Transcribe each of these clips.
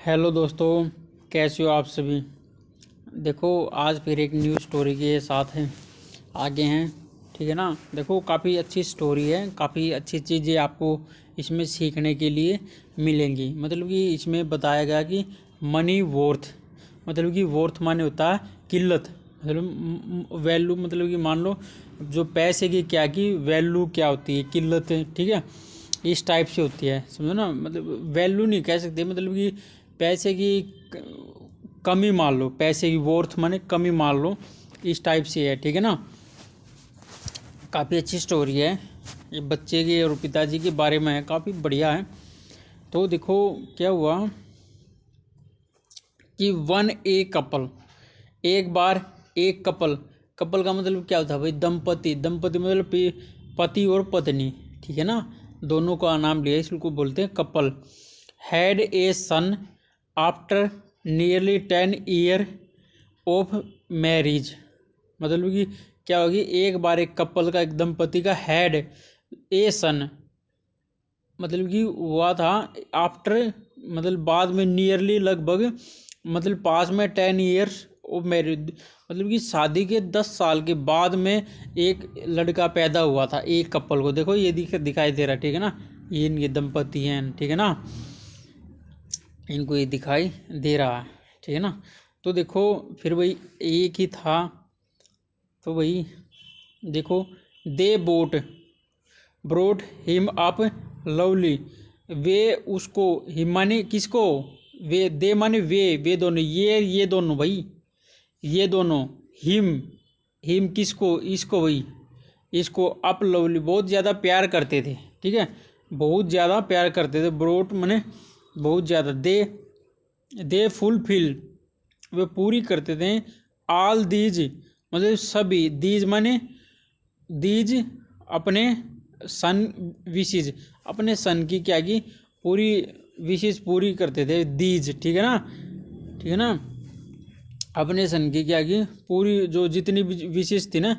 Hello दोस्तों, कैसे हो आप सभी। देखो, आज फिर एक न्यू स्टोरी के साथ हैं आगे हैं। ठीक है ना। देखो, काफ़ी अच्छी स्टोरी है, काफ़ी अच्छी चीज़ें आपको इसमें सीखने के लिए मिलेंगी। मतलब कि इसमें बताया गया कि मनी वर्थ, मतलब कि वर्थ माने होता है किल्लत, मतलब वैल्यू, मतलब कि मान लो जो पैसे की वैल्यू क्या होती है, किल्लत। ठीक है, इस टाइप से होती है, समझो ना। मतलब वैल्यू नहीं कह सकते, मतलब कि पैसे की कमी मान लो, पैसे की वर्थ माने कमी मान लो, इस टाइप से है। ठीक है ना। काफ़ी अच्छी स्टोरी है, ये बच्चे के और पिताजी के बारे में है, काफ़ी बढ़िया है। तो देखो क्या हुआ कि वन ए कपल, एक बार एक कपल। कपल का मतलब क्या होता है भाई, दंपति। दंपति मतलब पति और पत्नी। ठीक है ना, दोनों का नाम लिया, इसको बोलते हैं couple. Had a son after nearly 10 year of marriage. मतलब कि क्या होगी, एक बार एक कपल का, एक दंपति का हैड ए सन, मतलब कि हुआ था आफ्टर, मतलब बाद में, नियरली लगभग, मतलब पास में 10 ईयर्स ऑफ मैरिज, मतलब कि शादी के 10 साल के बाद में एक लड़का पैदा हुआ था एक कपल को। देखो ये दिखाई दे रहा है। ठीक है ना, ये इनके दंपति हैं। ठीक है ना, इनको ये दिखाई दे रहा है। ठीक है ना। तो देखो फिर वही एक ही था, तो वही देखो, they boat brought him up lovely. वे उसको, हिम माने किसको, वे, दे माने वे दोनों, ये दोनों भाई, ये दोनों। हिम, हिम किसको, इसको भाई, इसको अप लवली, बहुत ज़्यादा प्यार करते थे। ठीक है, बहुत ज़्यादा प्यार करते थे। ब्रोड माने बहुत ज़्यादा। दे फुलफिल, वे पूरी करते थे। ऑल दीज मतलब सभी, दीज माने दीज, अपने सन विशेज, अपने सन की क्या की पूरी विशेष पूरी करते थे दीज। ठीक है ना, ठीक है ना, अपने सन की क्या की पूरी, जो जितनी विशेष थी ना,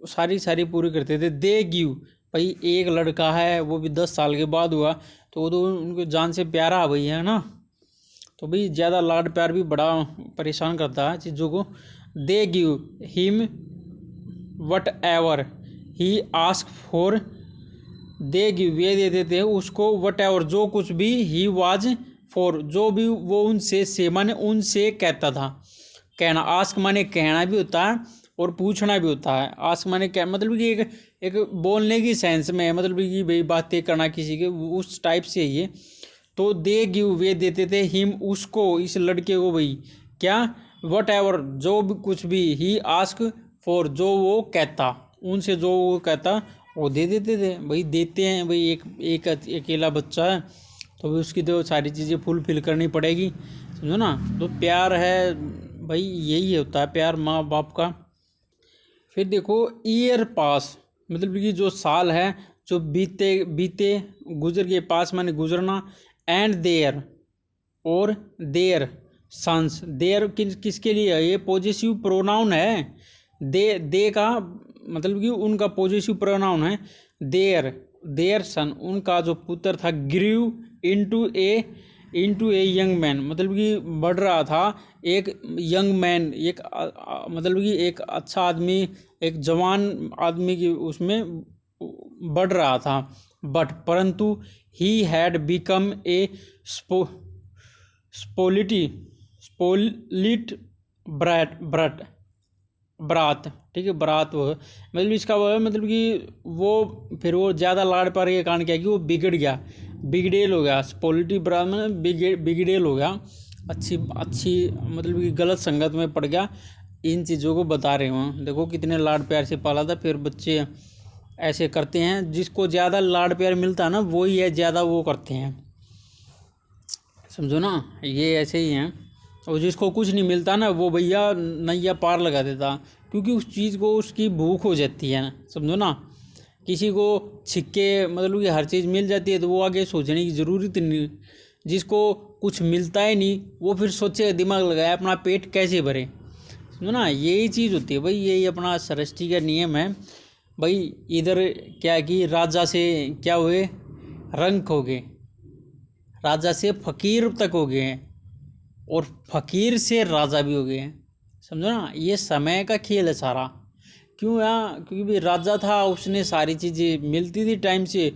सारी सारी पूरी करते थे। दे गिव, भाई एक लड़का है, वो भी 10 साल के बाद हुआ, तो वो तो उनको जान से प्यारा भाई है ना। तो भाई ज़्यादा लाड प्यार भी बड़ा परेशान करता है चीज़ों को। They give him what ever he ask for, they give, ये दे देते हैं उसको, वट एवर, जो कुछ भी, ही वाज फॉर, जो भी वो उनसे, से माने उनसे कहता था। कहना, आस्क माने कहना भी होता है और पूछना भी होता है। आस्क माने क्या, मतलब कि एक बोलने की सेंस में है, मतलब कि भाई बातें करना किसी के, उस टाइप से ये। तो दे गिव, वे देते थे, हिम उसको, इस लड़के को भाई, क्या, वट एवर, जो भी कुछ भी, ही आस्क फॉर, जो वो कहता, उनसे जो वो कहता वो दे देते थे। भाई देते हैं भाई, एक अकेला बच्चा है, तो भाई उसकी तो सारी चीज़ें फुलफिल करनी पड़ेगी, समझो ना। तो प्यार है भाई, यही होता है प्यार माँ बाप का। फिर देखो, ईयर पास, मतलब कि जो साल है, जो बीते बीते, गुजर के, पास माने गुजरना। एंड देयर, और देयर सन्स, देयर किसके लिए है, ये पॉजिटिव प्रोनाउन है। दे का मतलब कि उनका पॉजिटिव प्रोनाउन है। देयर, देयर सन, उनका जो पुत्र था, grew into a young man, मतलब कि बढ़ रहा था एक यंग मैन, एक मतलब कि एक अच्छा आदमी, एक जवान आदमी की उसमें बढ़ रहा था। बट परंतु he had become a spoilt spoilt brat बरात। ठीक है, बरात वो मतलब इसका वो है, मतलब कि वो फिर वो ज़्यादा लाड़ प्यार के कारण क्या है कि वो बिगड़ गया, बिगड़ेल हो गया। स्पोलिटी बरात में बिगड़ेल हो गया, अच्छी अच्छी मतलब कि गलत संगत में पड़ गया। इन चीज़ों को बता रहे हूँ। देखो कितने लाड़ प्यार से पाला था, फिर बच्चे ऐसे करते हैं। जिसको ज़्यादा लाड़ प्यार मिलता है ना, वही है ज़्यादा वो करते हैं, समझो ना। ये ऐसे ही हैं। और जिसको कुछ नहीं मिलता ना, वो भैया नैया पार लगा देता, क्योंकि उस चीज़ को उसकी भूख हो जाती है, समझो ना। किसी को छिक्के, मतलब कि हर चीज़ मिल जाती है, तो वो आगे सोचने की ज़रूरत नहीं। जिसको कुछ मिलता ही नहीं, वो फिर सोचे, दिमाग लगाए अपना पेट कैसे भरे, समझो ना। यही चीज़ होती है भाई, यही अपना सृष्टि का नियम है भाई। इधर क्या कि राजा से क्या हुए, रंक हो गए, राजा से फकीर तक हो गए हैं। और फकीर से राजा भी हो गए हैं। समझो ना, ये समय का खेल है सारा। क्यों यार? क्योंकि भाई राजा था, उसने सारी चीज़ें मिलती थी टाइम से,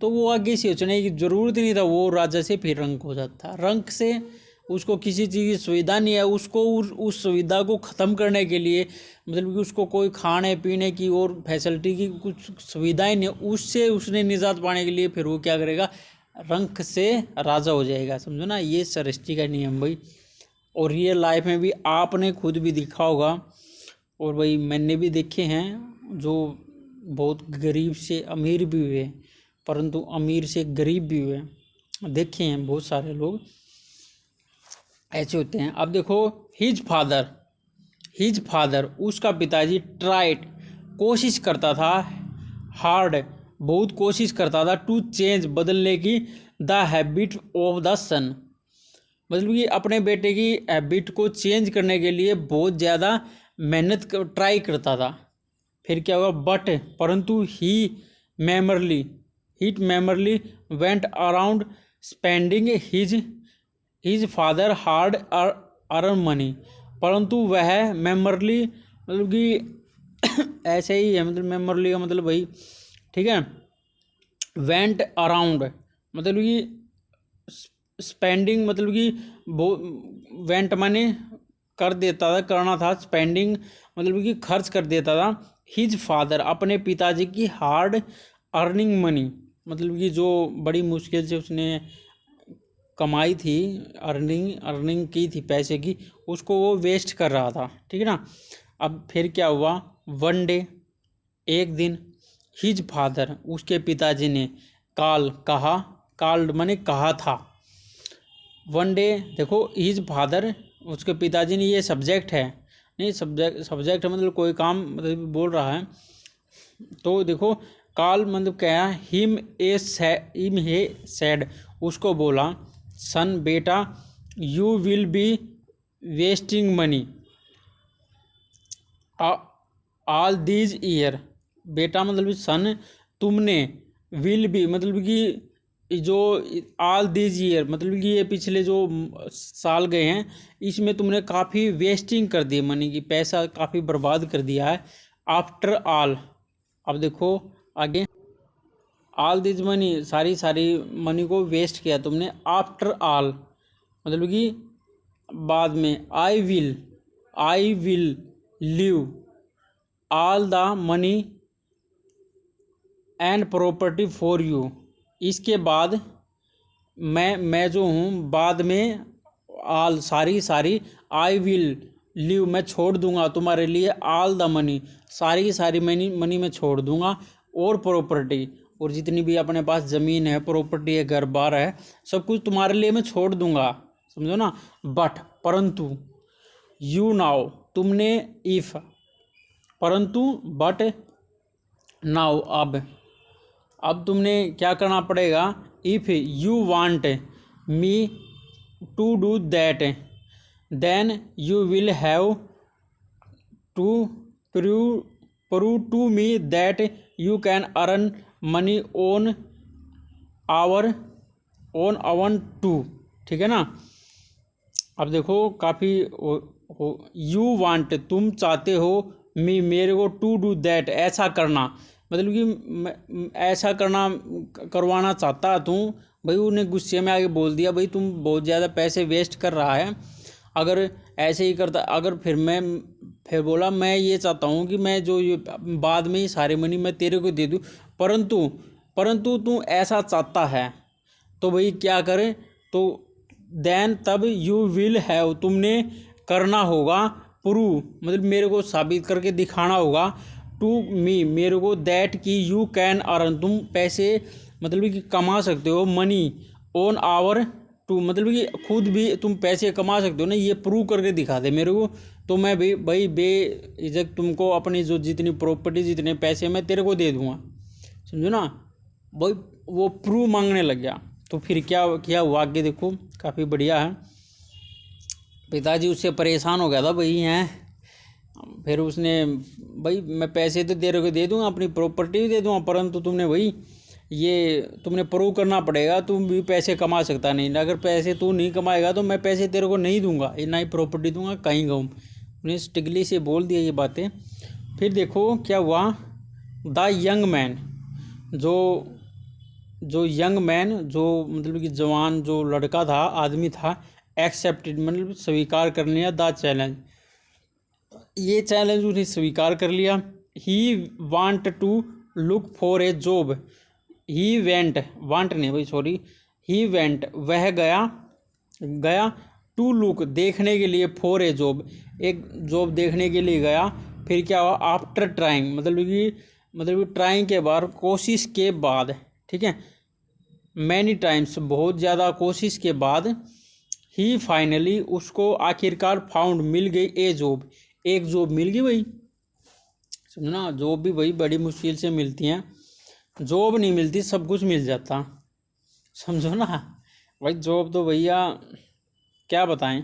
तो वो आगे सोचने की जरूरत ही नहीं था, वो राजा से फिर रंक हो जाता। रंक से उसको किसी चीज़ की सुविधा नहीं है, उसको उस सुविधा को ख़त्म करने के लिए, मतलब कि उसको कोई खाने पीने की और फैसिलिटी की कुछ सुविधाएं नहीं है, उससे उसने निजात पाने के लिए फिर वो क्या करेगा, रंक से राजा हो जाएगा। समझो ना, ये सृष्टि का नियम भाई। और रियल लाइफ में भी आपने खुद भी देखा होगा, और भाई मैंने भी देखे हैं, जो बहुत गरीब से अमीर भी हुए, परंतु अमीर से गरीब भी हुए, देखे हैं बहुत सारे लोग ऐसे होते हैं। अब देखो, हिज फादर उसका पिताजी ट्राइड कोशिश करता था, हार्ड बहुत कोशिश करता था, टू चेंज बदलने की, द हैबिट ऑफ द सन, मतलब कि अपने बेटे की हैबिट को चेंज करने के लिए बहुत ज़्यादा मेहनत ट्राई करता था। फिर क्या हुआ, बट परंतु he merely went around spending his father hard earn money, परंतु वह मेमरली, मतलब कि ऐसे ही है, मतलब मेमरली का मतलब भाई, ठीक है, वेंट अराउंड मतलब कि स्पेंडिंग, मतलब कि वेंट माने कर देता था, करना था, स्पेंडिंग मतलब कि खर्च कर देता था, हिज फादर अपने पिताजी की हार्ड अर्निंग मनी, मतलब कि जो बड़ी मुश्किल से उसने कमाई थी, अर्निंग की थी पैसे की, उसको वो वेस्ट कर रहा था, ठीक है ना। अब फिर क्या हुआ, वन डे एक दिन, हिज फादर उसके पिताजी ने कॉल्ड माने कहा था, वन डे, देखो हिज फादर उसके पिताजी ने, ये सब्जेक्ट है, नहीं सब्जेक्ट मतलब कोई काम मतलब बोल रहा है, तो देखो कॉल मतलब क्या है, हिम हे सेड उसको बोला, सन बेटा, you will be wasting money all these year, बेटा मतलब सन तुमने, विल बी मतलब कि जो ऑल दीज ईयर मतलब कि ये पिछले जो साल गए हैं, इसमें तुमने काफ़ी वेस्टिंग कर दी मनी की, पैसा काफ़ी बर्बाद कर दिया है। आफ्टर ऑल, अब देखो आगे, ऑल दिस मनी सारी मनी को वेस्ट किया तुमने, आफ्टर ऑल मतलब कि बाद में, I will leave all the money and property for you, इसके बाद मैं जो हूँ बाद में, ऑल सारी आई विल लीव मैं छोड़ दूंगा तुम्हारे लिए, ऑल द मनी सारी मनी मैं छोड़ दूंगा, और प्रॉपर्टी और जितनी भी अपने पास ज़मीन है, प्रॉपर्टी है, घर बार है, सब कुछ तुम्हारे लिए मैं छोड़ दूंगा, समझो ना। बट परंतु, यू नाउ तुमने, इफ परंतु, बट नाउ अब तुमने क्या करना पड़ेगा, if you want me to do that, then you will have to prove to me that you can earn money on our too, ठीक है ना। अब देखो काफ़ी यू वांट तुम चाहते हो, मेरे को, टू डू दैट ऐसा करना, मतलब कि ऐसा करवाना चाहता तू, भाई उन्हें गुस्से में आके बोल दिया, भाई तुम बहुत ज़्यादा पैसे वेस्ट कर रहा है, अगर ऐसे ही करता, अगर फिर बोला मैं ये चाहता हूँ कि मैं जो ये बाद में ही सारी मनी मैं तेरे को दे दूँ, परंतु तू ऐसा चाहता है, तो भाई क्या करें, तो देन तब यू विल हैव तुमने करना होगा, प्रूव मतलब मेरे को साबित करके दिखाना होगा, टू मी मेरे को, दैट कि यू कैन अर्न तुम पैसे मतलब कि कमा सकते हो, मनी ऑन आवर टू मतलब कि खुद भी तुम पैसे कमा सकते हो ना, ये प्रूव करके दिखा दे मेरे को, तो मैं भी भाई बेइज्जत तुमको अपनी जो जितनी प्रॉपर्टी जितने पैसे मैं तेरे को दे दूंगा, समझो ना भाई। वो प्रूफ मांगने लग गया, तो फिर क्या हुआ आगे देखो, काफ़ी बढ़िया है। पिताजी उससे परेशान हो गया था भाई हैं, फिर उसने, भाई मैं पैसे तो दे रहे को दे दूँगा, अपनी प्रॉपर्टी भी दे दूँगा, परंतु तुमने भाई ये तुमने प्रूव करना पड़ेगा, तुम भी पैसे कमा सकता नहीं, अगर पैसे तू नहीं कमाएगा तो मैं पैसे तेरे को नहीं दूंगा, ना ही प्रॉपर्टी दूंगा, कहीं गाँव। उन्हें स्ट्रिक्टली से बोल दिया ये बातें। फिर देखो क्या हुआ, द यंग मैन, जो जो यंग मैन, जो मतलब कि जवान जो लड़का था, आदमी था, एक्सेप्टेड मतलब स्वीकार कर लिया द चैलेंज, ये चैलेंज उन्हें स्वीकार कर लिया। He want to look for a job, he went, want नहीं भाई सॉरी, ही वेंट वह गया, गया टू लुक देखने के लिए, फॉर ए जॉब एक जॉब देखने के लिए गया। फिर क्या हुआ, आफ्टर ट्राइंग मतलब कि ट्राइंग के बाद, कोशिश के बाद, ठीक है, मैनी टाइम्स बहुत ज़्यादा कोशिश के बाद, ही फाइनली उसको आखिरकार फाउंड मिल गई ए जॉब, एक जॉब मिल गई भाई। समझो ना, जॉब भी भाई बड़ी मुश्किल से मिलती हैं, जॉब नहीं मिलती सब कुछ मिल जाता, समझो ना भाई। जॉब तो भैया क्या बताएं,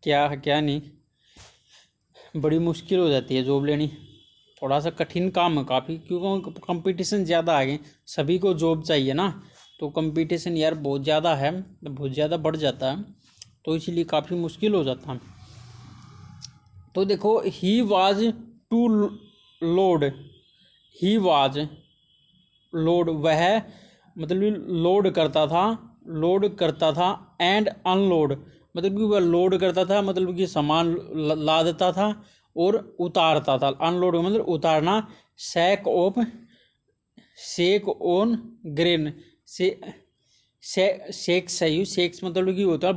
क्या क्या नहीं, बड़ी मुश्किल हो जाती है जॉब लेनी, थोड़ा सा कठिन काम है काफ़ी, क्योंकि कंपटीशन ज़्यादा आ गए, सभी को जॉब चाहिए ना, तो कंपटीशन यार बहुत ज़्यादा है, बहुत ज़्यादा बढ़ जाता है, तो इसीलिए काफ़ी मुश्किल हो जाता है। तो देखो, he was to load, he was load वह मतलब लोड करता था एंड अनलोड मतलब कि वह लोड करता था, मतलब कि सामान ला देता था और उतारता था, अनलोड मतलब उतारना। सेक ऑन ग्रेन सेक्स सही, सेक्स मतलब कि होता है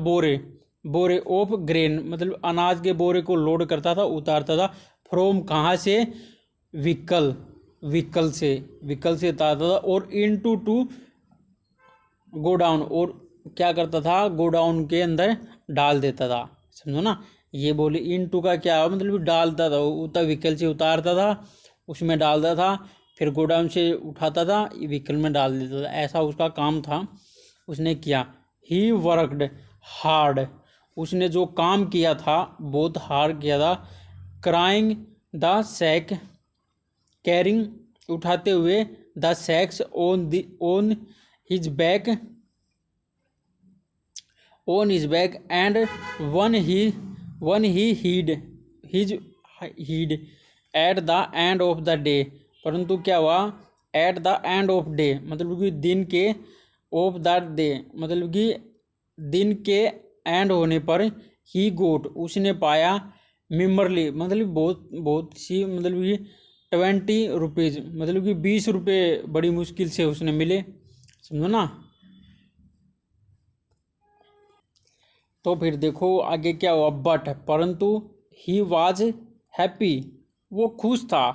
बोरे ऑफ ग्रेन मतलब अनाज के बोरे को लोड करता था, उतारता था। फ्रॉम कहाँ से, व्हीकल से उतारता था। और इनटू टू गोडाउन, और क्या करता था, गोडाउन के अंदर डाल देता था, समझो ना। ये बोले इनटू का क्या मतलब डालता था, व्हीकल से उतारता था, उसमें डालता था, फिर गोडाउन से उठाता था, व्हीकल में डाल देता था, ऐसा उसका काम था, उसने किया। ही वर्कड हार्ड, उसने जो काम किया था बहुत हार्ड किया था। क्राइंग द सैक, कैरिंग उठाते हुए, the sacks on his back and when he he'd at the end of the day. परंतु क्या हुआ, at the end of day मतलब कि दिन के, ऑफ द डे मतलब कि दिन के एंड होने पर, ही गोट उसने पाया, मेमरली मतलब बहुत सी मतलब कि 20 रुपीज़ मतलब कि 20 रुपये बड़ी मुश्किल से उसने मिले, समझो ना। तो फिर देखो आगे क्या हुआ, बट परंतु ही वाज हैप्पी, वो खुश था,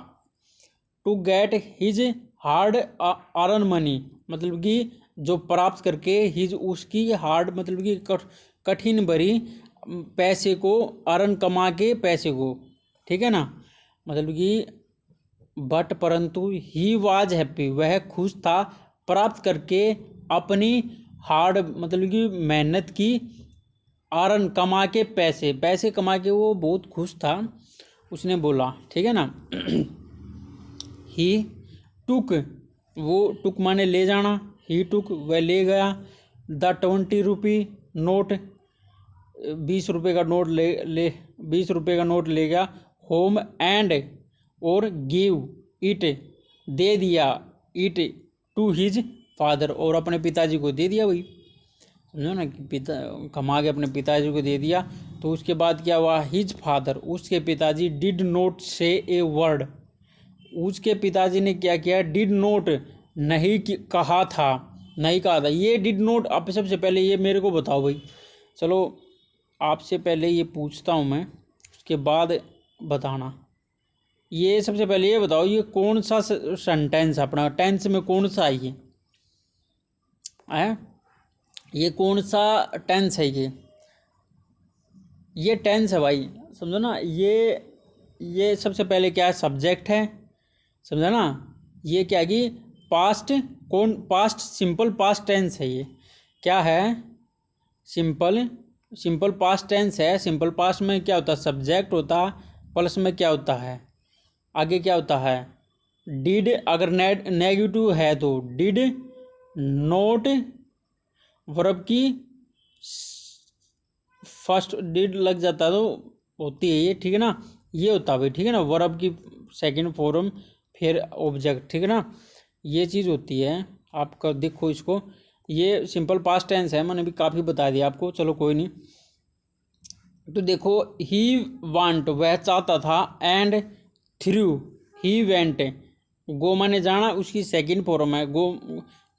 to get his hard earn money मतलब कि जो प्राप्त करके, हिज उसकी हार्ड मतलब कि कठिन भरी पैसे को, अर्न कमा के पैसे को, ठीक है ना। मतलब कि बट परंतु ही वाज हैप्पी, वह खुश था, प्राप्त करके अपनी हार्ड मतलब कि मेहनत की, अर्न कमा के पैसे कमा के वो बहुत खुश था, उसने बोला, ठीक है ना। ही टुक, वो टुक माने ले जाना, ही टुक वह ले गया, द 20 रुपी नोट 20 रुपये का नोट ले 20 रुपये का नोट ले गया, होम एंड और गिव इट दे दिया, इट टू हिज फादर और अपने पिताजी को दे दिया भाई, समझो ना कि पिता कमा के अपने पिताजी को दे दिया। तो उसके बाद क्या हुआ, हिज फादर उसके पिताजी डिड नोट से ए वर्ड, उसके पिताजी ने क्या किया, डिड नोट नहीं कहा था, नहीं कहा था। ये डिड नोट, आप सबसे पहले ये मेरे को बताओ भाई, चलो आपसे पहले ये पूछता हूँ मैं, उसके बाद बताना। ये सबसे पहले ये बताओ, ये कौन सा सेंटेंस अपना टेंस में कौन सा है ये कौन सा टेंस है, ये टेंस है भाई, समझो ना। ये सबसे पहले क्या है, सब्जेक्ट है, समझा ना। ये क्या है कि पास्ट सिंपल पास्ट टेंस है, ये क्या है, सिंपल पास्ट टेंस है। सिंपल पास्ट में क्या होता है, सब्जेक्ट होता, प्लस में क्या होता है, आगे क्या होता है, डिड। अगर नेगेटिव है तो डिड, नोट वर्ब की फर्स्ट डिड लग जाता तो होती है ये, ठीक है ना, ये होता है भाई, ठीक है ना, वर्ब की सेकंड फॉर्म फिर ऑब्जेक्ट, ठीक है ना, ये चीज़ होती है। आपका देखो इसको, ये सिंपल पास्ट टेंस है, मैंने भी काफ़ी बता दिया आपको, चलो कोई नहीं। तो देखो ही वांट वह चाहता था, एंड थ्रू ही वेंट, गो माने जाना, उसकी सेकंड फॉर्म है गो,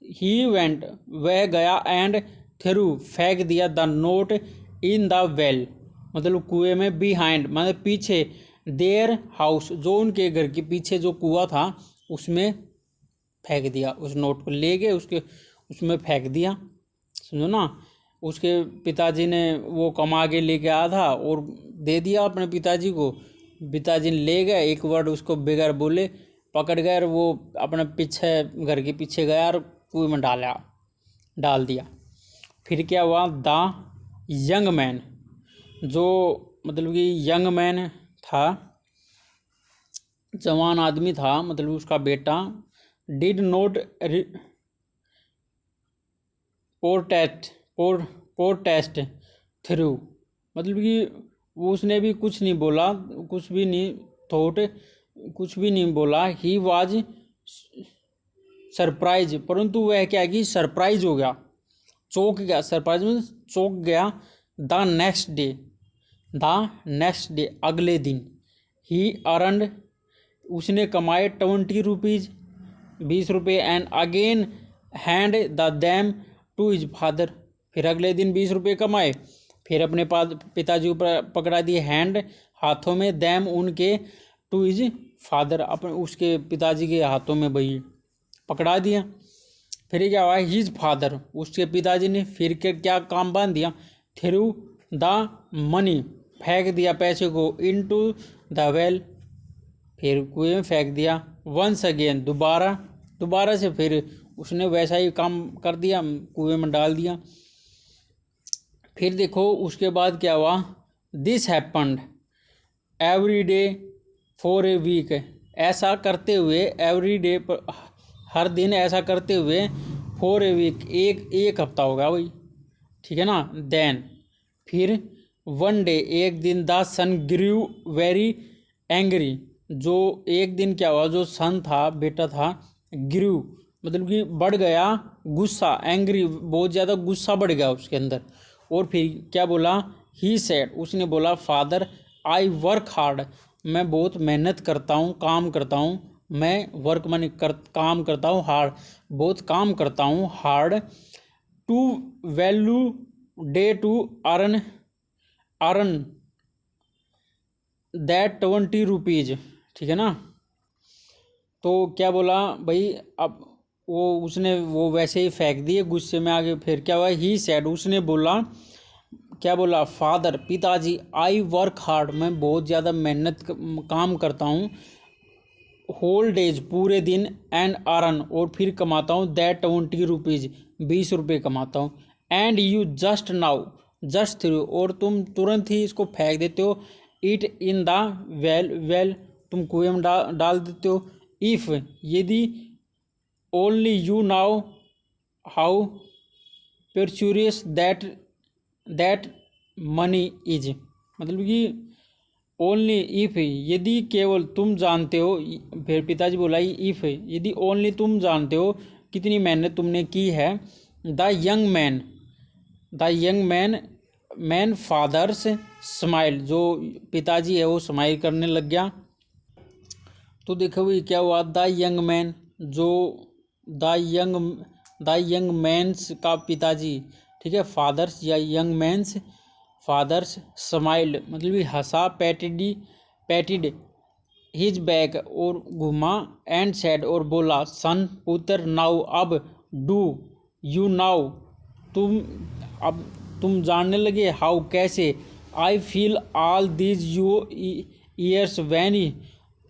ही वेंट वह गया, एंड थ्रू फेंक दिया, the note in the well मतलब कुएं में, बिहाइंड मतलब पीछे, देयर हाउस जो उनके घर के पीछे जो कुआं था उसमें फेंक दिया, उस नोट को ले गए उसके उसमें फेंक दिया, समझो ना। उसके पिताजी ने वो कमा के लेके आया था और दे दिया अपने पिताजी को, पिताजी ने ले गए, एक वर्ड उसको बगैर बोले पकड़ गए और वो अपने पीछे घर के पीछे गया और कुएं में डाल दिया। फिर क्या हुआ, द यंग मैन जो मतलब कि यंग मैन था, जवान आदमी था, मतलब उसका बेटा, डिड नोट प्रोटेस्ट थ्रू मतलब कि वो उसने भी कुछ नहीं बोला, कुछ भी नहीं थॉट, कुछ भी नहीं बोला, ही वाज सरप्राइज परंतु वह क्या कि सरप्राइज हो गया, चौंक गया, सरप्राइज में चौंक गया, द नेक्स्ट डे अगले दिन, ही अर्नड उसने कमाए 20 रुपीज़ 20 रुपये, and again hand the them to his father फिर अगले दिन 20 रुपये कमाए, फिर अपने पिताजी को पकड़ा दिए, हैंड हाथों में, दैम उनके, टू हिज फादर अपने उसके पिताजी के हाथों में भाई पकड़ा दिया। फिर क्या हुआ, हिज फादर उसके पिताजी ने फिर के क्या काम बांध दिया, थ्रू द मनी फेंक दिया पैसे को, इनटू द वेल फिर कुएं में फेंक दिया, वंस अगेन दोबारा से फिर उसने वैसा ही काम कर दिया, कुएं में डाल दिया। फिर देखो उसके बाद क्या हुआ, this happened every day for a week ऐसा करते हुए, एवरी डे हर दिन ऐसा करते हुए, फॉर ए वीक एक हफ्ता होगा भाई, ठीक है ना। देन फिर वन डे एक दिन, the son grew very angry जो एक दिन क्या हुआ, जो सन था बेटा था, ग्रू मतलब कि बढ़ गया गुस्सा, एंग्री बहुत ज़्यादा गुस्सा बढ़ गया उसके अंदर। और फिर क्या बोला, ही सेड उसने बोला, फादर आई वर्क हार्ड मैं बहुत मेहनत करता हूँ, काम करता हूँ, मैं वर्क माने काम करता हूँ, हार्ड बहुत काम करता हूँ, hard to value day to earn that 20 rupees, ठीक है ना। तो क्या बोला भाई, अब वो उसने वो वैसे ही फेंक दिए गुस्से में आगे। फिर क्या हुआ, ही सेड उसने बोला, क्या बोला, फादर पिताजी, आई वर्क हार्ड मैं बहुत ज़्यादा मेहनत काम करता हूँ, होल डेज पूरे दिन, एंड अर्न और फिर कमाता हूँ, दैट 20 रुपीज़ 20 रुपये कमाता हूँ, and you just now just through और तुम तुरंत ही इसको फेंक देते हो, इट इन द वेल तुम कुएं में डाल देते हो, इफ़ यदि, only you now how precious that money is मतलब कि ओनली इफ यदि केवल तुम जानते हो, फिर पिताजी बोला इफ यदि ओनली तुम जानते हो कितनी मेहनत तुमने की है, the young man father's smile जो पिताजी है वो स्माइल करने लग गया। तो देखो भाई क्या हुआ, द यंग मैन जो द यंग मैन्स का पिताजी, ठीक है, फादर्स या यंग मैन्स फादर्स स्माइल्ड मतलब हंसा, पैटिड हिज बैक और घुमा, एंड सेड और बोला, सन पुत्र, नाउ अब, डू यू नाउ तुम जानने लगे, हाउ कैसे, I feel all these years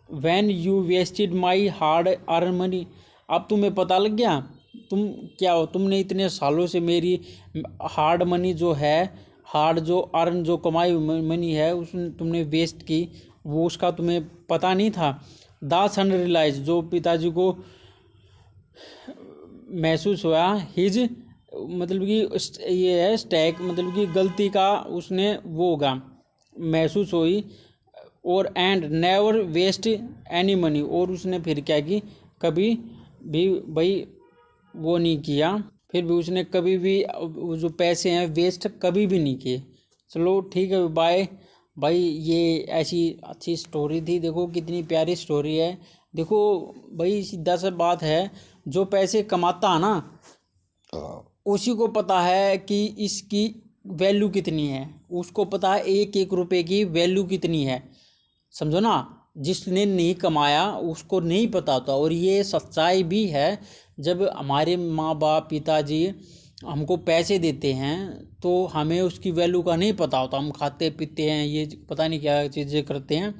when you wasted my hard earn money अब तुम्हें पता लग गया, तुम क्या हो, तुमने इतने सालों से मेरी हार्ड मनी जो है, हार्ड जो अर्न जो कमाई मनी है उसने तुमने वेस्ट की, वो उसका तुम्हें पता नहीं था। द सन रियलाइज जो पिताजी को महसूस हुआ हिज, मतलब कि ये है स्टैक, मतलब कि गलती का उसने वो होगा महसूस हुई, और and never waste any money, और उसने फिर क्या की, कभी भी भाई वो नहीं किया, फिर भी उसने कभी भी वो जो पैसे हैं वेस्ट कभी भी नहीं किए। चलो ठीक है, बाय भाई। ये ऐसी अच्छी स्टोरी थी, देखो कितनी प्यारी स्टोरी है। देखो भाई सीधा सा बात है, जो पैसे कमाता है ना उसी को पता है कि इसकी वैल्यू कितनी है, उसको पता है एक एक रुपए की वैल्यू कितनी है, समझो ना। जिसने नहीं कमाया उसको नहीं पता होता, और ये सच्चाई भी है। जब हमारे माँ बाप पिताजी हमको पैसे देते हैं तो हमें उसकी वैल्यू का नहीं पता होता, हम खाते पीते हैं, ये पता नहीं क्या चीज़ें करते हैं।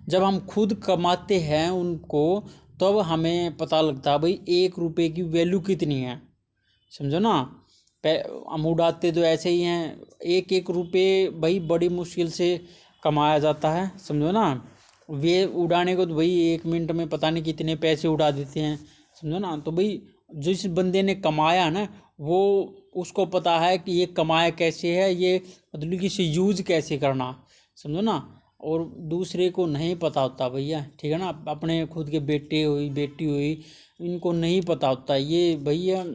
जब हम खुद कमाते हैं उनको, तब हमें पता लगता है भाई एक रुपए की वैल्यू कितनी है, समझो ना। हम उड़ाते तो ऐसे ही हैं, एक एक रुपये भाई बड़ी मुश्किल से कमाया जाता है, समझो ना। वे उड़ाने को तो भाई 1 मिनट में पता नहीं कितने पैसे उड़ा देते हैं, समझो ना। तो भाई जिस बंदे ने कमाया ना, वो उसको पता है कि ये कमाया कैसे है, ये मतलब कि इसे यूज कैसे करना, समझो ना। और दूसरे को नहीं पता होता भैया, ठीक है ना। अपने खुद के बेटे हुई बेटी हुई इनको नहीं पता होता ये भैया,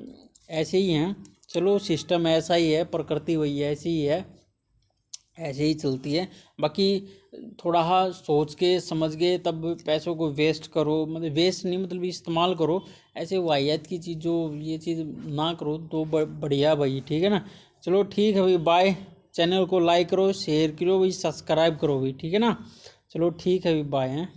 ऐसे ही हैं। चलो सिस्टम ऐसा ही है, प्रकृति वही ऐसी ही है, ऐसे ही चलती है। बाकी थोड़ा हाँ सोच के समझ के तब पैसों को वेस्ट करो, मतलब वेस्ट नहीं मतलब इस्तेमाल करो, ऐसे वाहियात की चीज़ जो ये चीज़ ना करो तो बढ़िया भाई, ठीक है ना। चलो ठीक है भाई, बाय। चैनल को लाइक करो, शेयर करो भाई, सब्सक्राइब करो भाई, ठीक है ना। चलो ठीक है भाई, बाय हैं।